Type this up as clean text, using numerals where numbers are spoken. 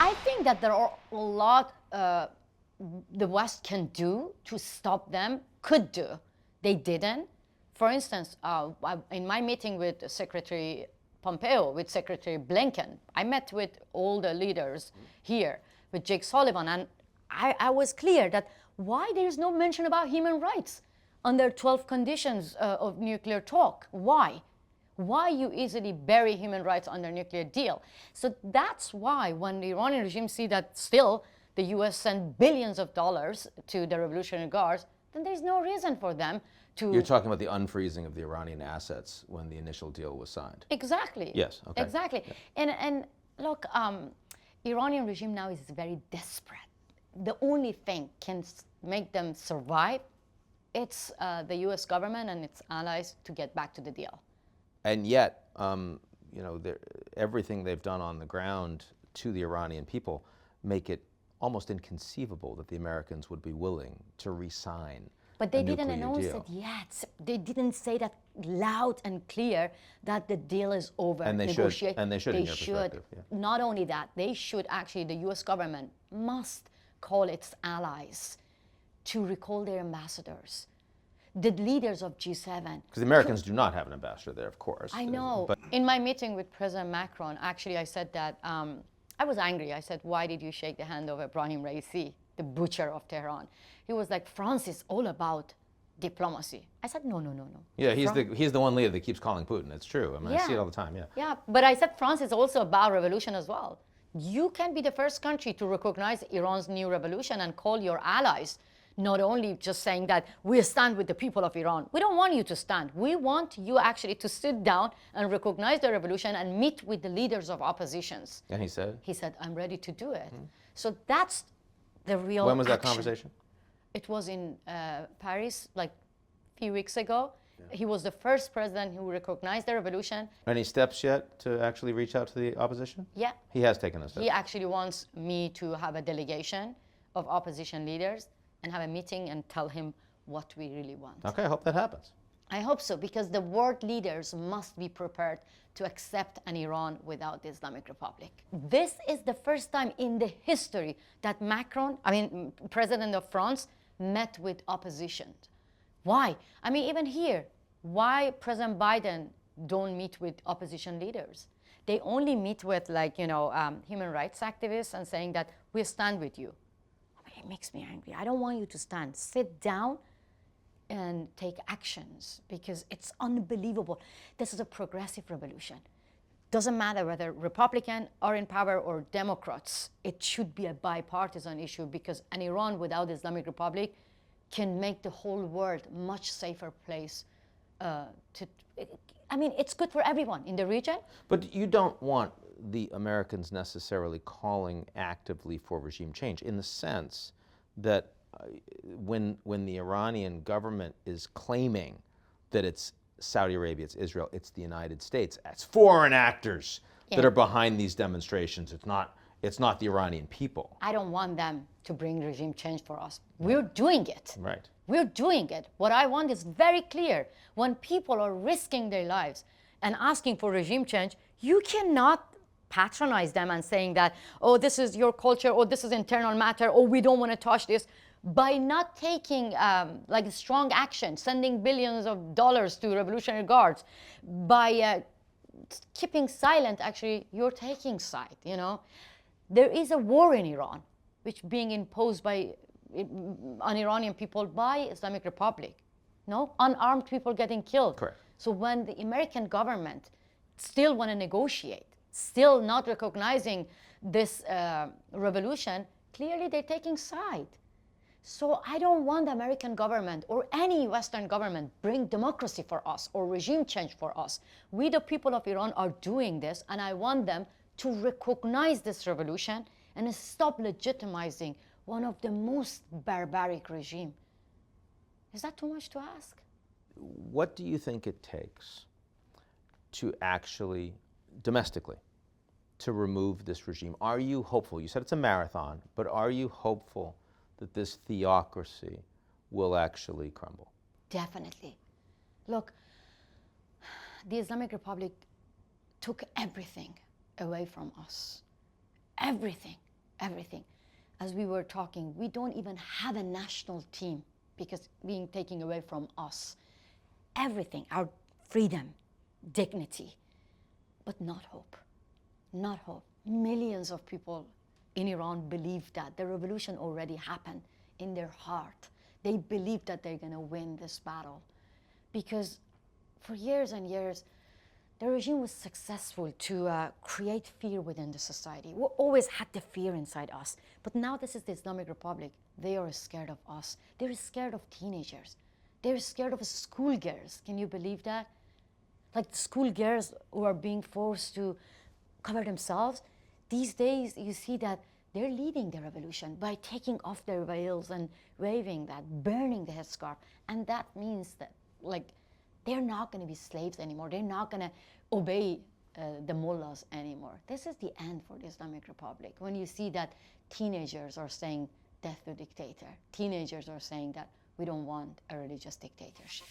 I think that there are a lot the West can do to stop them, could do. They didn't. For instance, in my meeting with Secretary Pompeo, with Secretary Blinken, I met with all the leaders here, with Jake Sullivan, and I was clear that why there is no mention about human rights under 12 conditions of nuclear talk. Why? Why you easily bury human rights under nuclear deal? So that's why when the Iranian regime see that still the US sent billions of dollars to the Revolutionary Guards, then there's no reason for them to... You're talking about the unfreezing of the Iranian assets when the initial deal was signed. Exactly. Yes, okay. Exactly. Yeah. And look, Iranian regime now is very desperate. The only thing can make them survive, it's the US government and its allies to get back to the deal. And yet, everything they've done on the ground to the Iranian people make it almost inconceivable that the Americans would be willing to re-sign. But they didn't announce it yet. They didn't say that loud and clear that the deal is over. And they should. And they should. In your perspective. Yeah. Not only that, they should actually. The U.S. government must call its allies to recall their ambassadors, the leaders of G7. Because the Americans do not have an ambassador there, of course. I know. But in my meeting with President Macron, actually, I said that I was angry. I said, "Why did you shake the hand of Ebrahim Raisi, the butcher of Tehran?" He was like, "France is all about diplomacy." I said, no. Yeah, he's the one leader that keeps calling Putin. It's true. I mean, I see it all the time, yeah. Yeah, but I said France is also about revolution as well. You can be the first country to recognize Iran's new revolution and call your allies, not only just saying that we stand with the people of Iran. We don't want you to stand. We want you actually to sit down and recognize the revolution and meet with the leaders of oppositions. And he said? He said, "I'm ready to do it." So that's the real When was that action. conversation? It was in Paris, like a few weeks ago. Yeah. He was the first president who recognized the revolution. Any steps yet to actually reach out to the opposition? Yeah. He has taken those steps. He actually wants me to have a delegation of opposition leaders and have a meeting and tell him what we really want. Okay, I hope that happens. I hope so, because the world leaders must be prepared to accept an Iran without the Islamic Republic. This is the first time in the history that President of France, met with opposition. Why? I mean, even here, why President Biden don't meet with opposition leaders? They only meet with human rights activists and saying that we stand with you. I mean, it makes me angry. I don't want you to stand. Sit down and take actions, because it's unbelievable. This is a progressive revolution. Doesn't matter whether Republican are in power or Democrats. It should be a bipartisan issue, because an Iran without the Islamic Republic can make the whole world a much safer place. It's good for everyone in the region. But you don't want the Americans necessarily calling actively for regime change, in the sense that when the Iranian government is claiming that it's Saudi Arabia, it's Israel, it's the United States, it's foreign actors that are behind these demonstrations. It's not the Iranian people. I don't want them to bring regime change for us. We're doing it. Right. We're doing it. What I want is very clear. When people are risking their lives and asking for regime change, you cannot patronize them and saying that, oh, this is your culture, or this is internal matter, or we don't want to touch this. By not taking strong action, sending billions of dollars to Revolutionary Guards, by keeping silent, actually, you're taking side, There is a war in Iran, which being imposed on Iranian people by Islamic Republic. Unarmed people getting killed. Correct. So when the American government still want to negotiate, still not recognizing this revolution, clearly they're taking side. So I don't want the American government or any Western government bring democracy for us or regime change for us. We, the people of Iran, are doing this, and I want them to recognize this revolution and stop legitimizing one of the most barbaric regimes. Is that too much to ask? What do you think it takes to actually, domestically, to remove this regime? Are you hopeful? You said it's a marathon, but are you hopeful that this theocracy will actually crumble? Definitely. Look, the Islamic Republic took everything away from us. Everything. everything. As we were talking, we don't even have a national team because being taken away from us. Everything, our freedom, dignity, but not hope, not hope. Millions of people in Iran believe that the revolution already happened in their heart. They believe that they're gonna win this battle because for years and years, the regime was successful to create fear within the society. We always had the fear inside us. But now this is the Islamic Republic. They are scared of us. They're scared of teenagers. They're scared of schoolgirls. Can you believe that? Like schoolgirls who are being forced to cover themselves. These days, you see that they're leading the revolution by taking off their veils and waving that, burning the headscarf. And that means that, like, they're not going to be slaves anymore. They're not going to obey the mullahs anymore. This is the end for the Islamic Republic. When you see that teenagers are saying death to dictator, teenagers are saying that we don't want a religious dictatorship.